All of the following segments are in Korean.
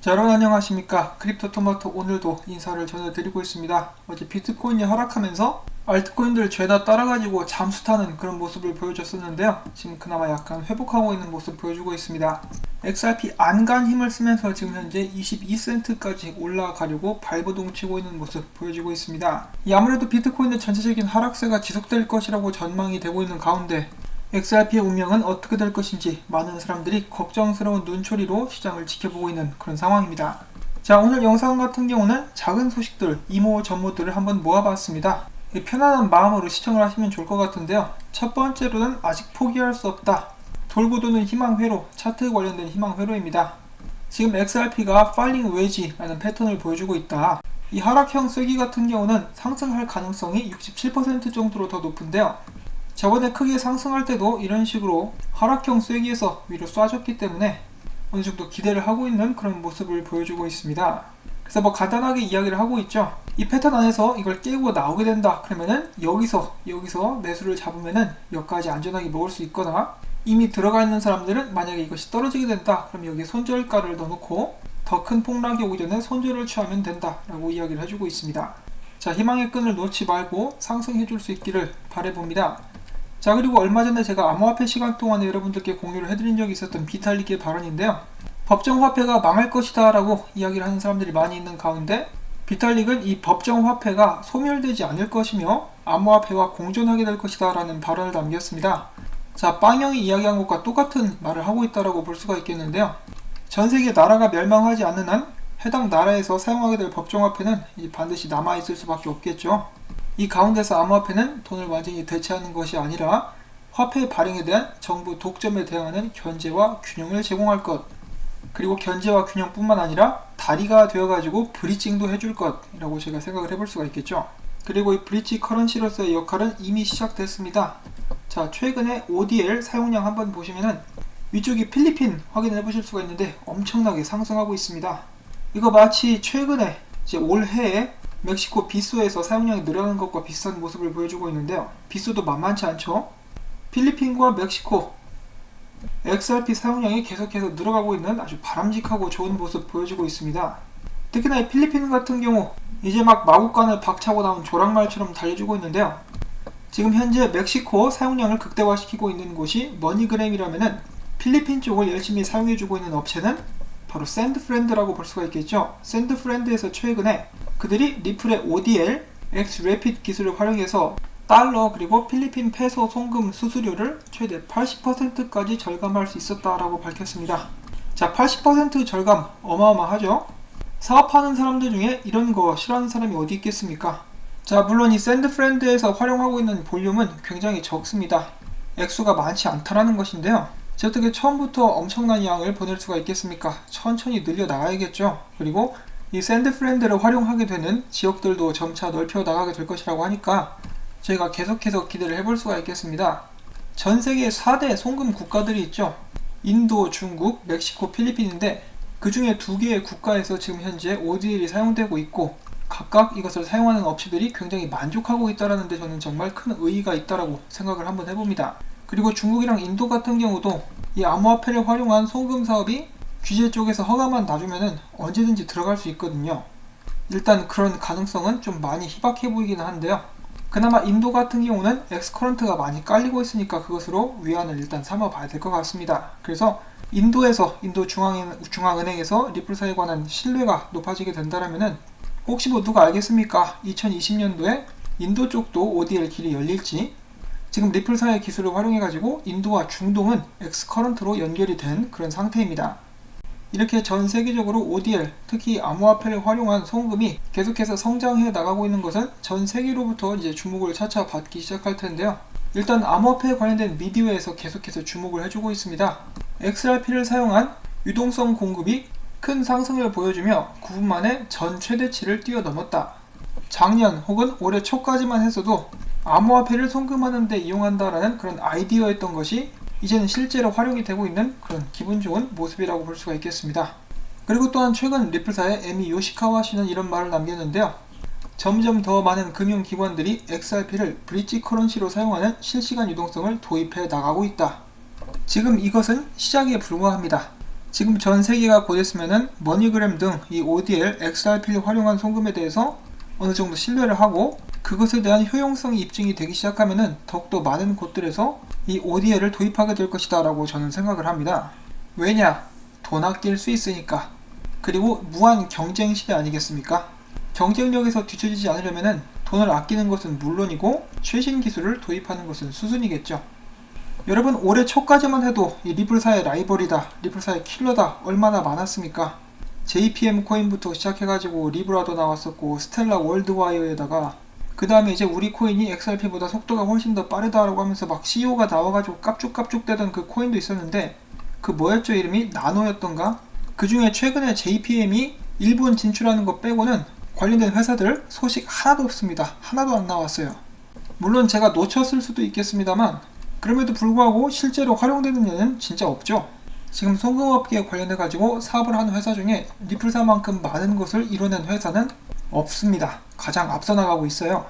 자, 여러분 안녕하십니까. 크립토토마토 오늘도 인사를 전해드리고 있습니다. 어제 비트코인이 하락하면서 알트코인들 죄다 따라가지고 잠수 타는 그런 모습을 보여줬었는데요. 지금 그나마 약간 회복하고 있는 모습 보여주고 있습니다. XRP 안간 힘을 쓰면서 지금 현재 22센트까지 올라가려고 발버둥 치고 있는 모습 보여주고 있습니다. 아무래도 비트코인의 전체적인 하락세가 지속될 것이라고 전망이 되고 있는 가운데 XRP의 운명은 어떻게 될 것인지 많은 사람들이 걱정스러운 눈초리로 시장을 지켜보고 있는 그런 상황입니다. 자, 오늘 영상 같은 경우는 작은 소식들, 이모저모들을 한번 모아봤습니다. 편안한 마음으로 시청을 하시면 좋을 것 같은데요. 첫 번째로는 아직 포기할 수 없다. 돌고 도는 희망회로, 차트 관련된 희망회로입니다. 지금 XRP가 팔링 웨지라는 패턴을 보여주고 있다. 이 하락형 쐐기 같은 경우는 상승할 가능성이 67% 정도로 더 높은데요. 저번에 크게 상승할 때도 이런 식으로 하락형 쐐기에서 위로 쏴줬기 때문에 어느 정도 기대를 하고 있는 그런 모습을 보여주고 있습니다. 그래서 간단하게 이야기를 하고 있죠. 이 패턴 안에서 이걸 깨고 나오게 된다. 그러면은 여기서 매수를 잡으면은 여기까지 안전하게 먹을 수 있거나, 이미 들어가 있는 사람들은 만약에 이것이 떨어지게 된다. 그럼 여기에 손절가를 넣어놓고 더 큰 폭락이 오기 전에 손절을 취하면 된다 라고 이야기를 해주고 있습니다. 자, 희망의 끈을 놓지 말고 상승해줄 수 있기를 바라봅니다. 자, 그리고 얼마 전에 제가 암호화폐 시간 동안에 여러분들께 공유를 해드린 적이 있었던 비탈릭의 발언인데요. 법정화폐가 망할 것이다 라고 이야기를 하는 사람들이 많이 있는 가운데, 비탈릭은 이 법정화폐가 소멸되지 않을 것이며 암호화폐와 공존하게 될 것이다 라는 발언을 남겼습니다. 자, 빵형이 이야기한 것과 똑같은 말을 하고 있다라고 볼 수가 있겠는데요. 전세계 나라가 멸망하지 않는 한 해당 나라에서 사용하게 될 법정화폐는 반드시 남아있을 수밖에 없겠죠. 이 가운데서 암호화폐는 돈을 완전히 대체하는 것이 아니라 화폐 발행에 대한 정부 독점에 대응하는 견제와 균형을 제공할 것, 그리고 견제와 균형뿐만 아니라 다리가 되어가지고 브리징도 해줄 것이라고 제가 생각을 해볼 수가 있겠죠. 그리고 이 브릿지 커런시로서의 역할은 이미 시작됐습니다. 자, 최근에 ODL 사용량 한번 보시면은 위쪽이 필리핀 확인해 보실 수가 있는데 엄청나게 상승하고 있습니다. 이거 마치 최근에 올해에 멕시코 비소에서 사용량이 늘어나는 것과 비슷한 모습을 보여주고 있는데요. 비소도 만만치 않죠. 필리핀과 멕시코 XRP 사용량이 계속해서 늘어가고 있는 아주 바람직하고 좋은 모습 보여주고 있습니다. 특히나 이 필리핀 같은 경우 이제 막 마구간을 박차고 나온 조랑말처럼 달려주고 있는데요. 지금 현재 멕시코 사용량을 극대화시키고 있는 곳이 머니그램이라면은 필리핀 쪽을 열심히 사용해주고 있는 업체는 바로 샌드프렌드라고 볼 수가 있겠죠. 샌드프렌드에서 최근에 그들이 리플의 ODL, X-Rapid 기술을 활용해서 달러 그리고 필리핀 페소 송금 수수료를 최대 80%까지 절감할 수 있었다라고 밝혔습니다. 자, 80% 절감 어마어마하죠? 사업하는 사람들 중에 이런 거 싫어하는 사람이 어디 있겠습니까? 자, 물론 이 샌드프렌드에서 활용하고 있는 볼륨은 굉장히 적습니다. 액수가 많지 않다라는 것인데요. 어떻게 처음부터 엄청난 양을 보낼 수가 있겠습니까? 천천히 늘려 나가야겠죠. 그리고 이 샌드프렌드를 활용하게 되는 지역들도 점차 넓혀 나가게 될 것이라고 하니까 저희가 계속해서 기대를 해볼 수가 있겠습니다. 전 세계 4대 송금 국가들이 있죠. 인도, 중국, 멕시코, 필리핀인데 그 중에 2개의 국가에서 지금 현재 ODL이 사용되고 있고 각각 이것을 사용하는 업체들이 굉장히 만족하고 있다는 데 저는 정말 큰 의의가 있다라고 생각을 한번 해봅니다. 그리고 중국이랑 인도 같은 경우도 이 암호화폐를 활용한 송금 사업이 규제 쪽에서 허가만 놔주면은 언제든지 들어갈 수 있거든요. 일단 그런 가능성은 좀 많이 희박해 보이기는 한데요. 그나마 인도 같은 경우는 엑스커런트가 많이 깔리고 있으니까 그것으로 위안을 일단 삼아봐야 될 것 같습니다. 그래서 인도 중앙은행에서 리플사에 관한 신뢰가 높아지게 된다면은 혹시 누가 알겠습니까? 2020년도에 인도 쪽도 ODL 길이 열릴지. 지금 리플사의 기술을 활용해가지고 인도와 중동은 엑스커런트로 연결이 된 그런 상태입니다. 이렇게 전 세계적으로 ODL, 특히 암호화폐를 활용한 송금이 계속해서 성장해 나가고 있는 것은 전 세계로부터 이제 주목을 차차 받기 시작할 텐데요. 일단 암호화폐에 관련된 미디어에서 계속해서 주목을 해주고 있습니다. XRP를 사용한 유동성 공급이 큰 상승을 보여주며 9분 만에 전 최대치를 뛰어넘었다. 작년 혹은 올해 초까지만 했어도 암호화폐를 송금하는 데 이용한다라는 그런 아이디어였던 것이 이제는 실제로 활용이 되고 있는 그런 기분 좋은 모습이라고 볼 수가 있겠습니다. 그리고 또한 최근 리플사의 에미 요시카와 씨는 이런 말을 남겼는데요. 점점 더 많은 금융기관들이 XRP를 브릿지 커런시로 사용하는 실시간 유동성을 도입해 나가고 있다. 지금 이것은 시작에 불과합니다. 지금 전 세계가 곧 있으면은 머니그램 등 이 ODL, XRP를 활용한 송금에 대해서 어느 정도 신뢰를 하고 그것에 대한 효용성이 입증이 되기 시작하면은 더욱더 많은 곳들에서 이 ODL을 도입하게 될 것이다 라고 저는 생각을 합니다. 왜냐? 돈 아낄 수 있으니까. 그리고 무한 경쟁 시대 아니겠습니까? 경쟁력에서 뒤처지지 않으려면은 돈을 아끼는 것은 물론이고 최신 기술을 도입하는 것은 수순이겠죠. 여러분, 올해 초까지만 해도 이 리플사의 라이벌이다, 리플사의 킬러다 얼마나 많았습니까? JPM 코인부터 시작해가지고 리브라도 나왔었고 스텔라 월드와이어에다가 그 다음에 이제 우리 코인이 XRP보다 속도가 훨씬 더 빠르다라고 하면서 막 CEO가 나와가지고 깝죽깝죽대던 그 코인도 있었는데 그 뭐였죠? 이름이 나노였던가? 그 중에 최근에 JPM이 일본 진출하는 거 빼고는 관련된 회사들 소식 하나도 없습니다. 하나도 안 나왔어요. 물론 제가 놓쳤을 수도 있겠습니다만 그럼에도 불구하고 실제로 활용되는 예는 진짜 없죠. 지금 송금업계에 관련해가지고 사업을 하는 회사 중에 리플사만큼 많은 것을 이뤄낸 회사는 없습니다. 가장 앞서 나가고 있어요.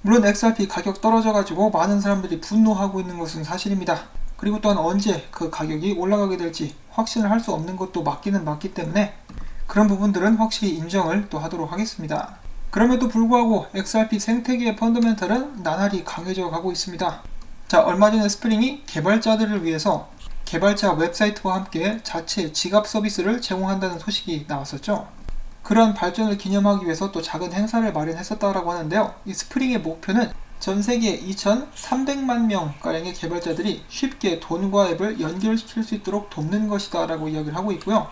물론 XRP 가격 떨어져가지고 많은 사람들이 분노하고 있는 것은 사실입니다. 그리고 또한 언제 그 가격이 올라가게 될지 확신을 할 수 없는 것도 맞기는 맞기 때문에 그런 부분들은 확실히 인정을 또 하도록 하겠습니다. 그럼에도 불구하고 XRP 생태계의 펀더멘탈은 나날이 강해져 가고 있습니다. 자, 얼마 전에 스프링이 개발자들을 위해서 개발자 웹사이트와 함께 자체 지갑 서비스를 제공한다는 소식이 나왔었죠. 그런 발전을 기념하기 위해서 또 작은 행사를 마련했었다라고 하는데요. 이 스프링의 목표는 전 세계 2,300만 명가량의 개발자들이 쉽게 돈과 앱을 연결시킬 수 있도록 돕는 것이다 라고 이야기를 하고 있고요.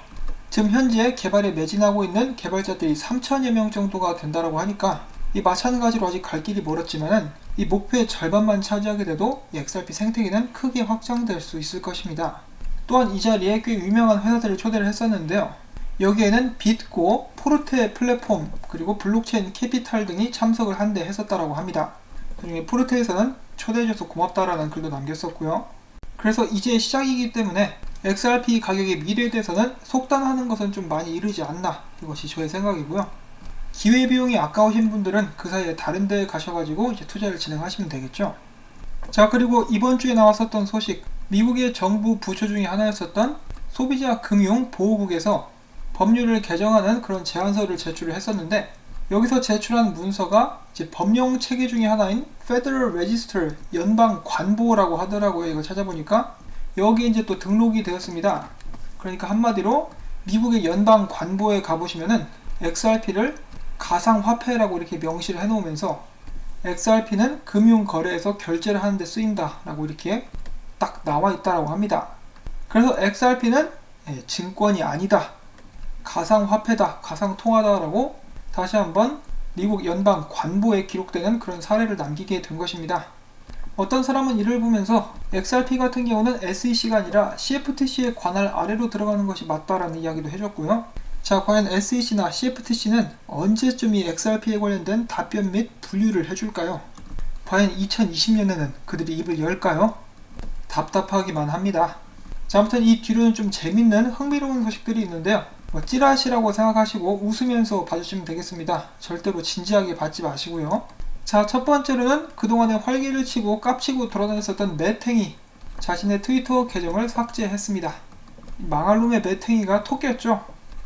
지금 현재 개발에 매진하고 있는 개발자들이 3,000여 명 정도가 된다라고 하니까 이 마찬가지로 아직 갈 길이 멀었지만은 이 목표의 절반만 차지하게 돼도 이 XRP 생태계는 크게 확장될 수 있을 것입니다. 또한 이 자리에 꽤 유명한 회사들을 초대를 했었는데요. 여기에는 bit고, 포르테 플랫폼, 그리고 블록체인 캐피탈 등이 참석을 한데 했었다라고 합니다. 그중에 포르테에서는 초대해줘서 고맙다라는 글도 남겼었고요. 그래서 이제 시작이기 때문에 XRP 가격의 미래에 대해서는 속단하는 것은 좀 많이 이르지 않나, 이것이 저의 생각이고요. 기회비용이 아까우신 분들은 그 사이에 다른 데에 가셔가지고 이제 투자를 진행하시면 되겠죠. 자, 그리고 이번 주에 나왔었던 소식, 미국의 정부 부처 중에 하나였었던 소비자 금융 보호국에서 법률을 개정하는 그런 제안서를 제출을 했었는데 여기서 제출한 문서가 이제 법령 체계 중에 하나인 Federal Register, 연방 관보라고 하더라고요. 이거 찾아보니까 여기 이제 또 등록이 되었습니다. 그러니까 한마디로 미국의 연방 관보에 가보시면은 XRP를 가상화폐라고 이렇게 명시를 해놓으면서 XRP는 금융거래에서 결제를 하는데 쓰인다 라고 이렇게 딱 나와 있다라고 합니다. 그래서 XRP는 증권이 아니다, 가상화폐다, 가상통화다 라고 다시 한번 미국 연방 관보에 기록되는 그런 사례를 남기게 된 것입니다. 어떤 사람은 이를 보면서 XRP 같은 경우는 SEC가 아니라 CFTC의 관할 아래로 들어가는 것이 맞다라는 이야기도 해줬고요. 자, 과연 SEC나 CFTC는 언제쯤 이 XRP에 관련된 답변 및 분류를 해줄까요? 과연 2020년에는 그들이 입을 열까요? 답답하기만 합니다. 자, 아무튼 이 뒤로는 좀 재밌는 흥미로운 소식들이 있는데요. 찌라시라고 생각하시고 웃으면서 봐주시면 되겠습니다. 절대로 진지하게 받지 마시고요. 자, 첫 번째로는 그동안에 활기를 치고 깝치고 돌아다녔었던 매탱이 자신의 트위터 계정을 삭제했습니다. 망할 놈의 매탱이가 토꼈죠.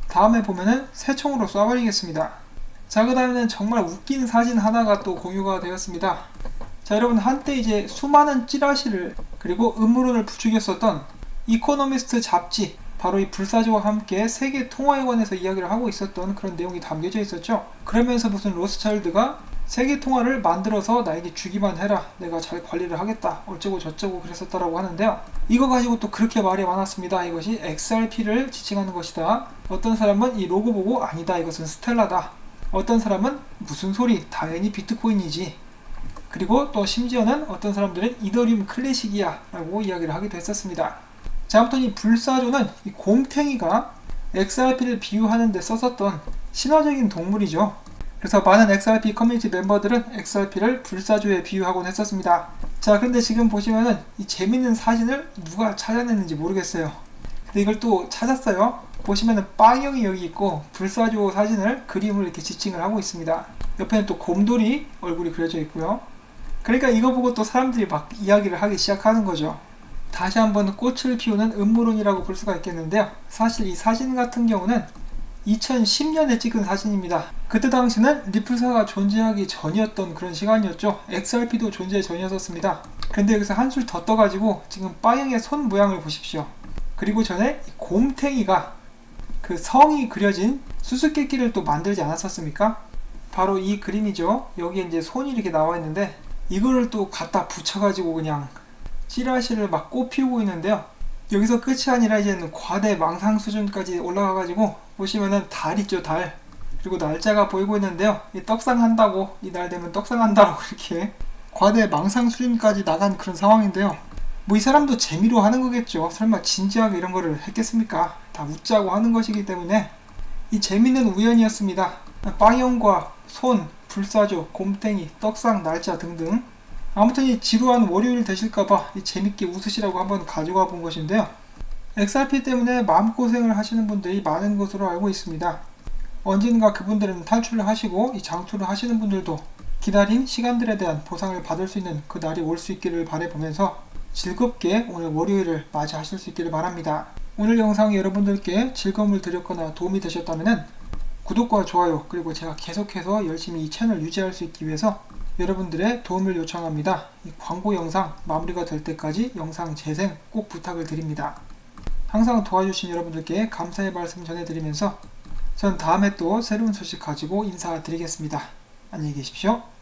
다음에 보면은 새총으로 쏴버리겠습니다. 자, 그 다음에는 정말 웃긴 사진 하나가 또 공유가 되었습니다. 자, 여러분, 한때 이제 수많은 찌라시를 그리고 음모론을 부추겼었던 이코노미스트 잡지, 바로 이 불사조와 함께 세계 통화에 관해서 이야기를 하고 있었던 그런 내용이 담겨져 있었죠. 그러면서 무슨 로스차일드가 세계 통화를 만들어서 나에게 주기만 해라, 내가 잘 관리를 하겠다, 어쩌고 저쩌고 그랬었다라고 하는데요. 이거 가지고 또 그렇게 말이 많았습니다. 이것이 XRP를 지칭하는 것이다. 어떤 사람은 이 로고 보고 아니다, 이것은 스텔라다. 어떤 사람은 무슨 소리, 당연히 비트코인이지. 그리고 또 심지어는 어떤 사람들은 이더리움 클래식이야 라고 이야기를 하기도 했었습니다. 자, 아무튼 이 불사조는 이 곰탱이가 XRP를 비유하는 데 썼었던 신화적인 동물이죠. 그래서 많은 XRP 커뮤니티 멤버들은 XRP를 불사조에 비유하곤 했었습니다. 자, 근데 지금 보시면은 이 재밌는 사진을 누가 찾아냈는지 모르겠어요. 근데 이걸 또 찾았어요. 보시면은 빵형이 여기 있고 불사조 사진을 그림을 이렇게 지칭을 하고 있습니다. 옆에는 또 곰돌이 얼굴이 그려져 있고요. 그러니까 이거 보고 또 사람들이 막 이야기를 하기 시작하는 거죠. 다시 한번 꽃을 피우는 음모론이라고 볼 수가 있겠는데요. 사실 이 사진 같은 경우는 2010년에 찍은 사진입니다. 그때 당시는 리플사가 존재하기 전이었던 그런 시간이었죠. XRP도 존재 전이었습니다. 근데 여기서 한술 더 떠가지고 지금 빠형의 손 모양을 보십시오. 그리고 전에 곰탱이가 그 성이 그려진 수수께끼를 또 만들지 않았었습니까? 바로 이 그림이죠. 여기에 이제 손이 이렇게 나와 있는데 이거를 또 갖다 붙여가지고 그냥 찌라시를 막 꽃피우고 있는데요. 여기서 끝이 아니라 이제는 과대망상 수준까지 올라가가지고 보시면은 달 있죠, 달. 그리고 날짜가 보이고 있는데요. 이 떡상한다고, 이날 되면 떡상한다고 이렇게 과대망상 수준까지 나간 그런 상황인데요. 뭐 이 사람도 재미로 하는 거겠죠. 설마 진지하게 이런 거를 했겠습니까? 다 웃자고 하는 것이기 때문에 이 재미는 우연이었습니다. 빵형과 손, 불사조, 곰탱이, 떡상, 날짜 등등. 아무튼 이 지루한 월요일 되실까봐 이 재밌게 웃으시라고 한번 가져와 본 것인데요. XRP 때문에 마음고생을 하시는 분들이 많은 것으로 알고 있습니다. 언젠가 그분들은 탈출을 하시고 이 장투를 하시는 분들도 기다린 시간들에 대한 보상을 받을 수 있는 그 날이 올 수 있기를 바라보면서 즐겁게 오늘 월요일을 맞이하실 수 있기를 바랍니다. 오늘 영상이 여러분들께 즐거움을 드렸거나 도움이 되셨다면 구독과 좋아요, 그리고 제가 계속해서 열심히 이 채널 유지할 수 있기 위해서 여러분들의 도움을 요청합니다. 이 광고 영상 마무리가 될 때까지 영상 재생 꼭 부탁을 드립니다. 항상 도와주신 여러분들께 감사의 말씀 전해드리면서 전 다음에 또 새로운 소식 가지고 인사드리겠습니다. 안녕히 계십시오.